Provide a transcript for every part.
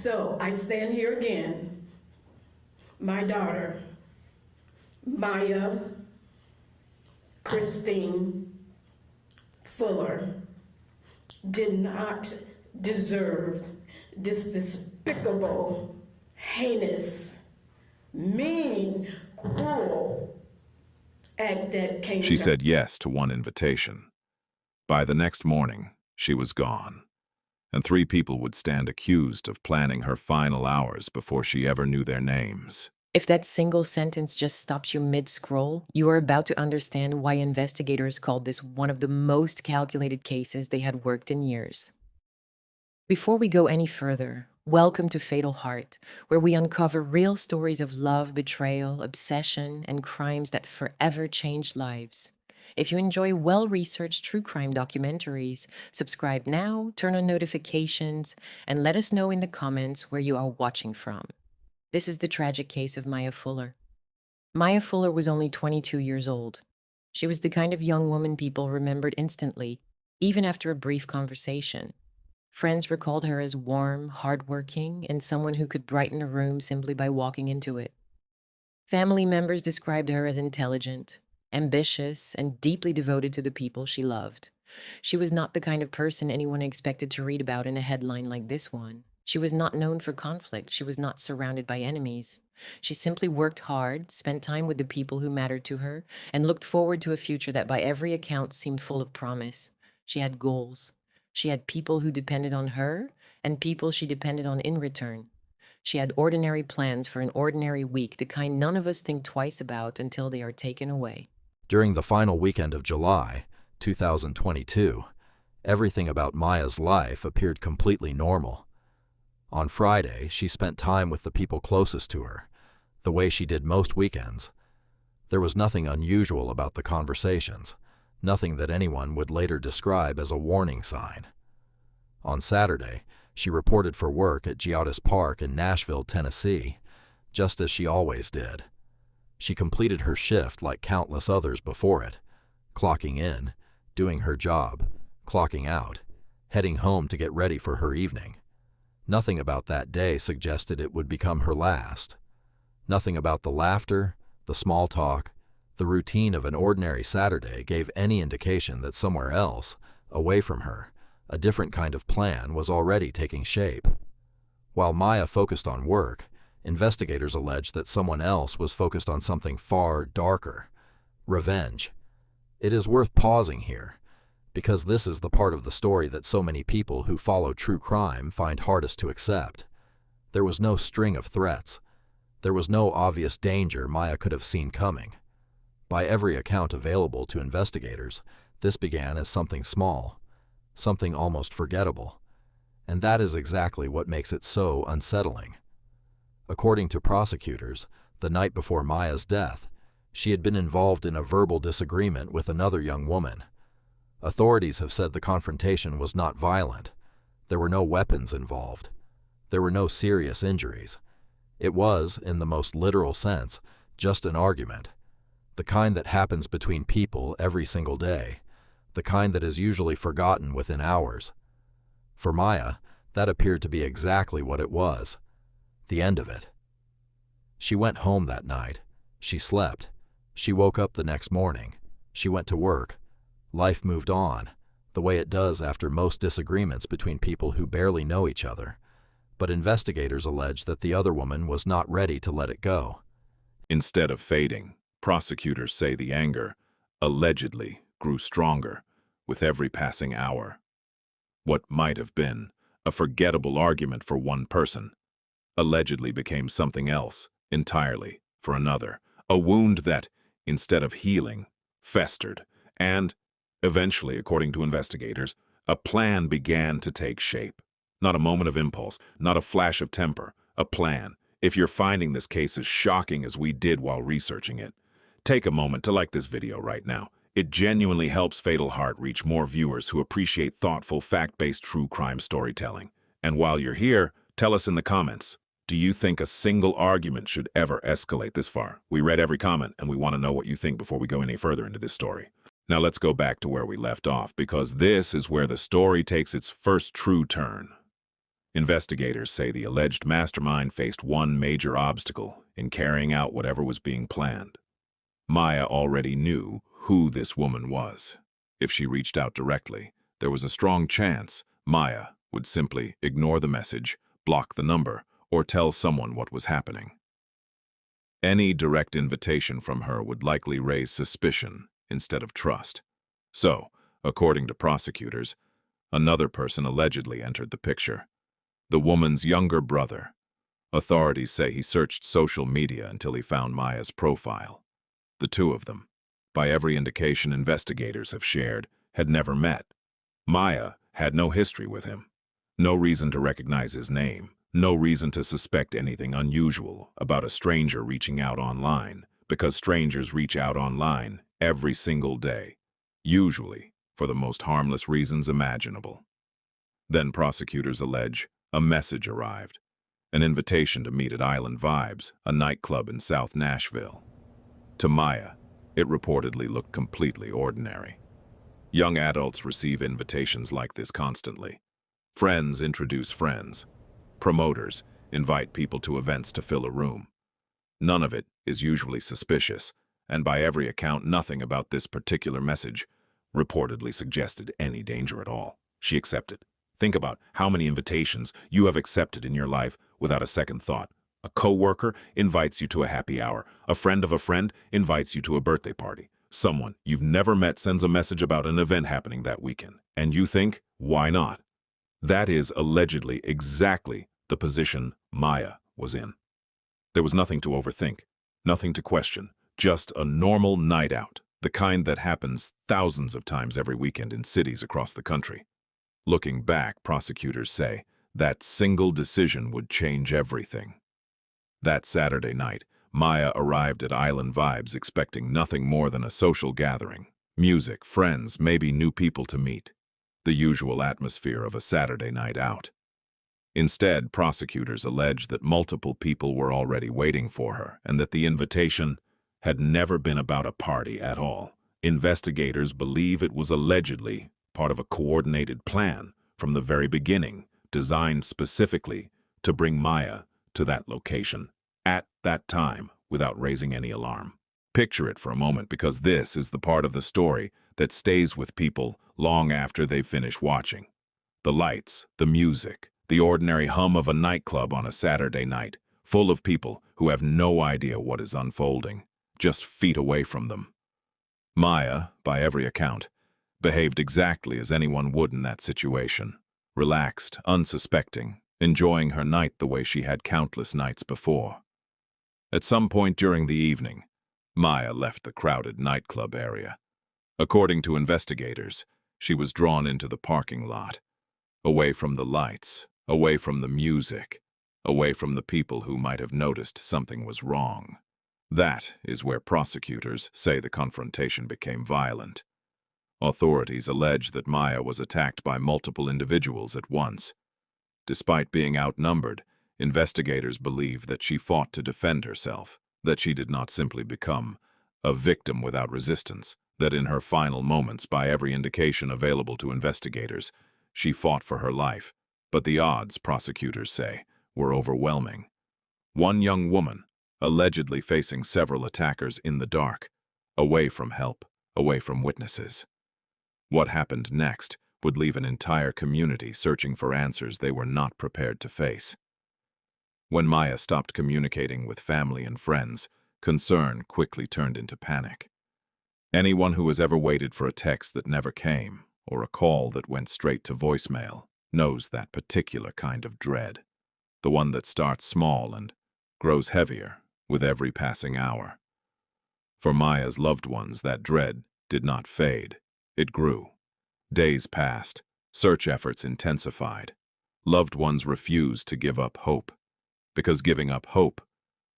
So I stand here again. My daughter, Maya Christine Fuller, did not deserve this despicable, heinous, mean, cruel act that came She to. said yes to one invitation. By the next morning, she was gone, and 3 people would stand accused of planning her final hours before she ever knew their names. If that single sentence just stops you mid-scroll, you are about to understand why investigators called this one of the most calculated cases they had worked in years. Before we go any further, welcome to Fatal Heart, where we uncover real stories of love, betrayal, obsession, and crimes that forever changed lives. If you enjoy well-researched true crime documentaries, subscribe now, turn on notifications, and let us know in the comments where you are watching from. This is the tragic case of Maya Fuller. Maya Fuller was only 22 years old. She was the kind of young woman people remembered instantly, even after a brief conversation. Friends recalled her as warm, hardworking, and someone who could brighten a room simply by walking into it. Family members described her as intelligent, ambitious, and deeply devoted to the people she loved. She was not the kind of person anyone expected to read about in a headline like this one. She was not known for conflict. She was not surrounded by enemies. She simply worked hard, spent time with the people who mattered to her, and looked forward to a future that by every account seemed full of promise. She had goals. She had people who depended on her and people she depended on in return. She had ordinary plans for an ordinary week, the kind none of us think twice about until they are taken away. During the final weekend of July, 2022, everything about Maya's life appeared completely normal. On Friday, she spent time with the people closest to her, the way she did most weekends. There was nothing unusual about the conversations, nothing that anyone would later describe as a warning sign. On Saturday, she reported for work at Giottis Park in Nashville, Tennessee, just as she always did. She completed her shift like countless others before it, clocking in, doing her job, clocking out, heading home to get ready for her evening. Nothing about that day suggested it would become her last. Nothing about the laughter, the small talk, the routine of an ordinary Saturday gave any indication that somewhere else, away from her, a different kind of plan was already taking shape. While Maya focused on work, investigators alleged that someone else was focused on something far darker: revenge. It is worth pausing here, because this is the part of the story that so many people who follow true crime find hardest to accept. There was no string of threats. There was no obvious danger Maya could have seen coming. By every account available to investigators, this began as something small, something almost forgettable, and that is exactly what makes it so unsettling. According to prosecutors, the night before Maya's death, she had been involved in a verbal disagreement with another young woman. Authorities have said the confrontation was not violent. There were no weapons involved. There were no serious injuries. It was, in the most literal sense, just an argument, the kind that happens between people every single day, the kind that is usually forgotten within hours. For Maya, that appeared to be exactly what it was, the end of it. She went home that night. She slept. She woke up the next morning. She went to work. Life moved on, the way it does after most disagreements between people who barely know each other. But investigators allege that the other woman was not ready to let it go. Instead of fading, prosecutors say the anger, allegedly, grew stronger with every passing hour. What might have been a forgettable argument for one person allegedly became something else entirely for another, a wound that, instead of healing, festered, and eventually, according to investigators, a plan began to take shape. Not a moment of impulse, not a flash of temper, a plan. If you're finding this case as shocking as we did while researching it, take a moment to like this video right now. It genuinely helps Fatal Heart reach more viewers who appreciate thoughtful, fact-based true crime storytelling. And while you're here, tell us in the comments, do you think a single argument should ever escalate this far? We read every comment, and we want to know what you think before we go any further into this story. Now let's go back to where we left off, because this is where the story takes its first true turn. Investigators say the alleged mastermind faced one major obstacle in carrying out whatever was being planned. Maya already knew who this woman was. If she reached out directly, there was a strong chance Maya would simply ignore the message, block the number, or tell someone what was happening. Any direct invitation from her would likely raise suspicion instead of trust. So, according to prosecutors, another person allegedly entered the picture. The woman's younger brother. Authorities say he searched social media until he found Maya's profile. The two of them, by every indication investigators have shared, had never met. Maya had no history with him. No reason to recognize his name. No reason to suspect anything unusual about a stranger reaching out online, because strangers reach out online every single day, usually for the most harmless reasons imaginable. Then prosecutors allege a message arrived, an invitation to meet at Island Vibes, a nightclub in South Nashville. To Maya, it reportedly looked completely ordinary. Young adults receive invitations like this constantly. Friends introduce friends. Promoters invite people to events to fill a room. None of it is usually suspicious, and by every account, nothing about this particular message reportedly suggested any danger at all. She accepted. Think about how many invitations you have accepted in your life without a second thought. A coworker invites you to a happy hour. A friend of a friend invites you to a birthday party. Someone you've never met sends a message about an event happening that weekend. And you think, why not? That is allegedly exactly the position Maya was in. There was nothing to overthink, nothing to question, just a normal night out, the kind that happens thousands of times every weekend in cities across the country. Looking back, prosecutors say that single decision would change everything. That Saturday night, Maya arrived at Island Vibes expecting nothing more than a social gathering. Music, friends, maybe new people to meet. The usual atmosphere of a Saturday night out. Instead, prosecutors allege that multiple people were already waiting for her and that the invitation had never been about a party at all. Investigators believe it was allegedly part of a coordinated plan from the very beginning, designed specifically to bring Maya to that location at that time without raising any alarm. Picture it for a moment, because this is the part of the story that stays with people long after they finish watching. The lights, the music, the ordinary hum of a nightclub on a Saturday night, full of people who have no idea what is unfolding, just feet away from them. Maya, by every account, behaved exactly as anyone would in that situation. Relaxed, unsuspecting, enjoying her night the way she had countless nights before. At some point during the evening, Maya left the crowded nightclub area. According to investigators, she was drawn into the parking lot, away from the lights, away from the music, away from the people who might have noticed something was wrong. That is where prosecutors say the confrontation became violent. Authorities allege that Maya was attacked by multiple individuals at once. Despite being outnumbered, investigators believe that she fought to defend herself, that she did not simply become a victim without resistance, that in her final moments, by every indication available to investigators, she fought for her life. But the odds, prosecutors say, were overwhelming. One young woman, allegedly facing several attackers in the dark, away from help, away from witnesses. What happened next would leave an entire community searching for answers they were not prepared to face. When Maya stopped communicating with family and friends, concern quickly turned into panic. Anyone who has ever waited for a text that never came, or a call that went straight to voicemail, knows that particular kind of dread, the one that starts small and grows heavier with every passing hour. For Maya's loved ones, that dread did not fade. It grew. Days passed. Search efforts intensified. Loved ones refused to give up hope, because giving up hope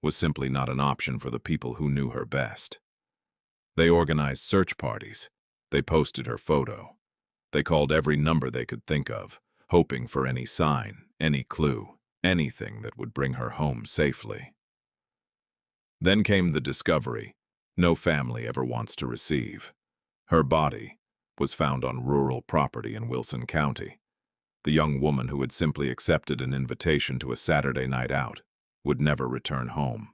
was simply not an option for the people who knew her best. They organized search parties. They posted her photo. They called every number they could think of, hoping for any sign, any clue, anything that would bring her home safely. Then came the discovery no family ever wants to receive. Her body was found on rural property in Wilson County. The young woman who had simply accepted an invitation to a Saturday night out would never return home.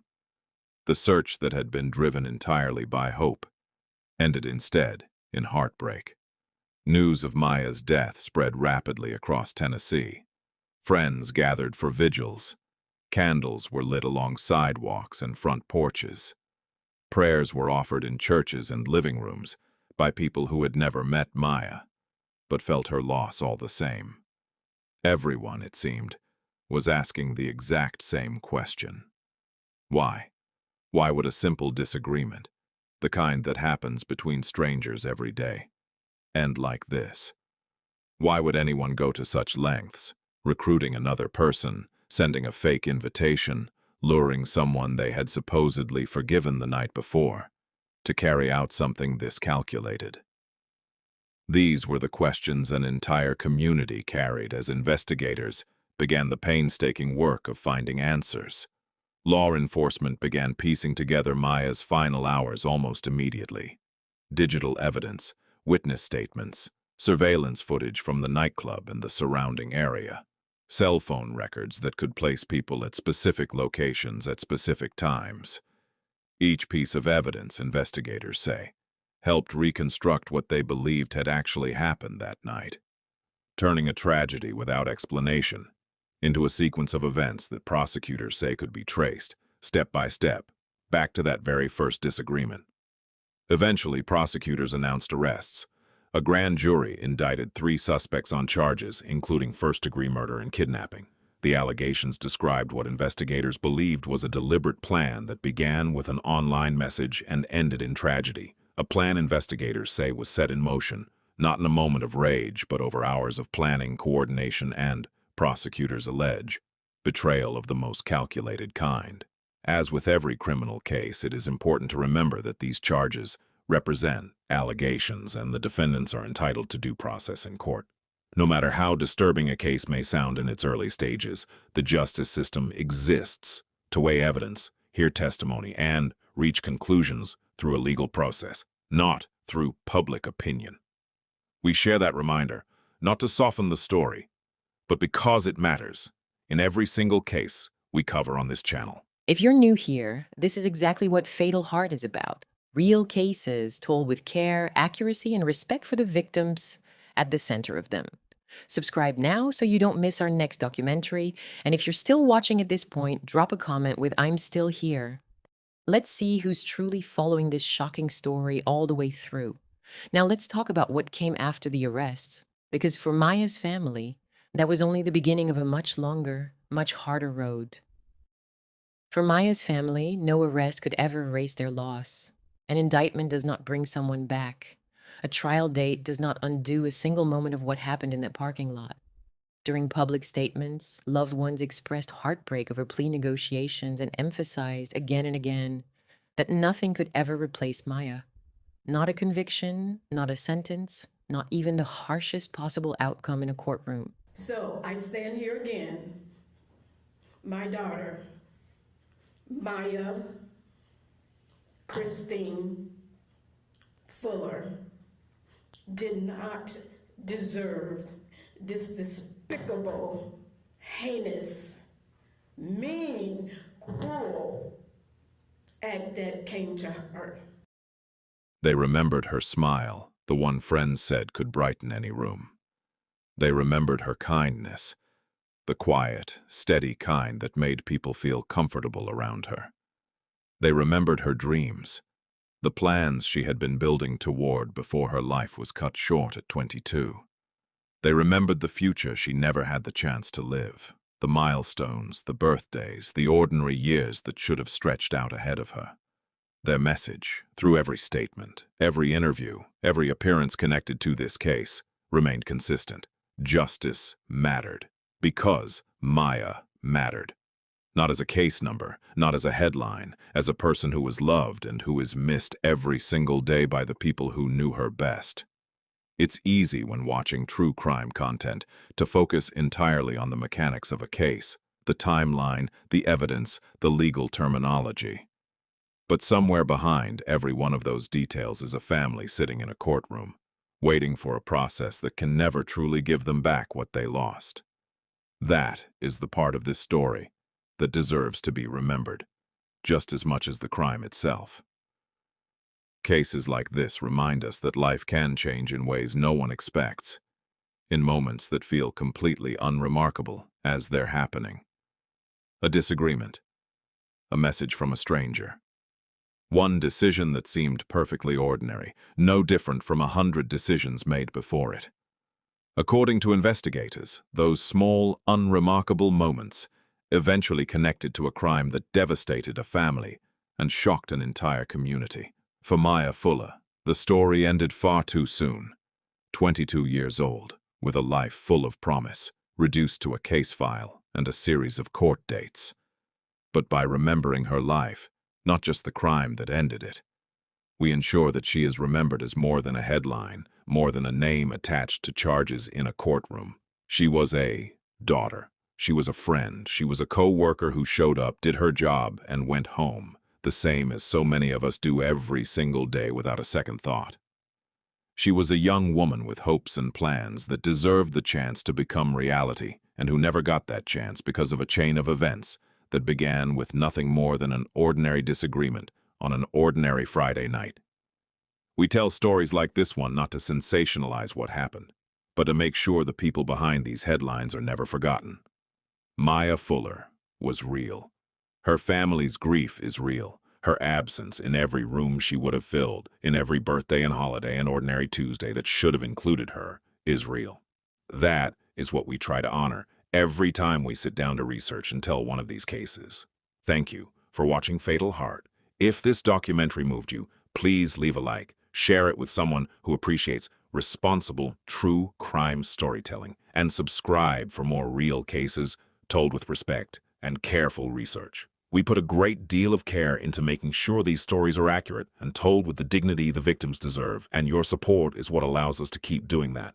The search that had been driven entirely by hope ended instead in heartbreak. News of Maya's death spread rapidly across Tennessee. Friends gathered for vigils. Candles were lit along sidewalks and front porches. Prayers were offered in churches and living rooms by people who had never met Maya, but felt her loss all the same. Everyone, it seemed, was asking the exact same question. Why? Why would a simple disagreement, the kind that happens between strangers every day, end like this? Why would anyone go to such lengths, recruiting another person, sending a fake invitation, luring someone they had supposedly forgiven the night before, to carry out something this calculated? These were the questions an entire community carried as investigators began the painstaking work of finding answers. Law enforcement began piecing together Maya's final hours almost immediately. Digital evidence, witness statements, surveillance footage from the nightclub and the surrounding area, cell phone records that could place people at specific locations at specific times. Each piece of evidence, investigators say, helped reconstruct what they believed had actually happened that night, turning a tragedy without explanation into a sequence of events that prosecutors say could be traced, step by step, back to that very first disagreement. Eventually, prosecutors announced arrests. A grand jury indicted 3 suspects on charges, including first-degree murder and kidnapping. The allegations described what investigators believed was a deliberate plan that began with an online message and ended in tragedy. A plan investigators say was set in motion, not in a moment of rage, but over hours of planning, coordination, and, prosecutors allege, betrayal of the most calculated kind. As with every criminal case, it is important to remember that these charges represent allegations and the defendants are entitled to due process in court. No matter how disturbing a case may sound in its early stages, the justice system exists to weigh evidence, hear testimony, and reach conclusions through a legal process, not through public opinion. We share that reminder, not to soften the story, but because it matters in every single case we cover on this channel. If you're new here, this is exactly what Fatal Heart is about. Real cases told with care, accuracy, and respect for the victims at the center of them. Subscribe now so you don't miss our next documentary. And if you're still watching at this point, drop a comment with "I'm still here." Let's see who's truly following this shocking story all the way through. Now let's talk about what came after the arrests. Because for Maya's family, that was only the beginning of a much longer, much harder road. For Maya's family, no arrest could ever erase their loss. An indictment does not bring someone back. A trial date does not undo a single moment of what happened in that parking lot. During public statements, loved ones expressed heartbreak over plea negotiations and emphasized again and again that nothing could ever replace Maya. Not a conviction, not a sentence, not even the harshest possible outcome in a courtroom. So I stand here again. My daughter, Maya Christine Fuller, did not deserve this despicable, heinous, mean, cruel act that came to her. They remembered her smile, the one friends said could brighten any room. They remembered her kindness, the quiet, steady kind that made people feel comfortable around her. They remembered her dreams, the plans she had been building toward before her life was cut short at 22. They remembered the future she never had the chance to live, the milestones, the birthdays, the ordinary years that should have stretched out ahead of her. Their message, through every statement, every interview, every appearance connected to this case, remained consistent. Justice mattered, because Maya mattered. Not as a case number, not as a headline, as a person who was loved and who is missed every single day by the people who knew her best. It's easy when watching true crime content to focus entirely on the mechanics of a case, the timeline, the evidence, the legal terminology. But somewhere behind every one of those details is a family sitting in a courtroom, waiting for a process that can never truly give them back what they lost. That is the part of this story that deserves to be remembered, just as much as the crime itself. Cases like this remind us that life can change in ways no one expects, in moments that feel completely unremarkable as they're happening. A disagreement, a message from a stranger. One decision that seemed perfectly ordinary, no different from 100 decisions made before it. According to investigators, those small, unremarkable moments eventually connected to a crime that devastated a family and shocked an entire community. For Maya Fuller, the story ended far too soon. 22 years old, with a life full of promise, reduced to a case file and a series of court dates. But by remembering her life, not just the crime that ended it, we ensure that she is remembered as more than a headline, more than a name attached to charges in a courtroom. She was a daughter. She was a friend. She was a co-worker who showed up, did her job, and went home, the same as so many of us do every single day without a second thought. She was a young woman with hopes and plans that deserved the chance to become reality, and who never got that chance because of a chain of events that began with nothing more than an ordinary disagreement on an ordinary Friday night. We tell stories like this one not to sensationalize what happened, but to make sure the people behind these headlines are never forgotten. Maya Fuller was real. Her family's grief is real. Her absence in every room she would have filled, in every birthday and holiday and ordinary Tuesday that should have included her, is real. That is what we try to honor every time we sit down to research and tell one of these cases. Thank you for watching Fatal Heart. If this documentary moved you, please leave a like, share it with someone who appreciates responsible, true crime storytelling, and subscribe for more real cases told with respect and careful research. We put a great deal of care into making sure these stories are accurate and told with the dignity the victims deserve, and your support is what allows us to keep doing that.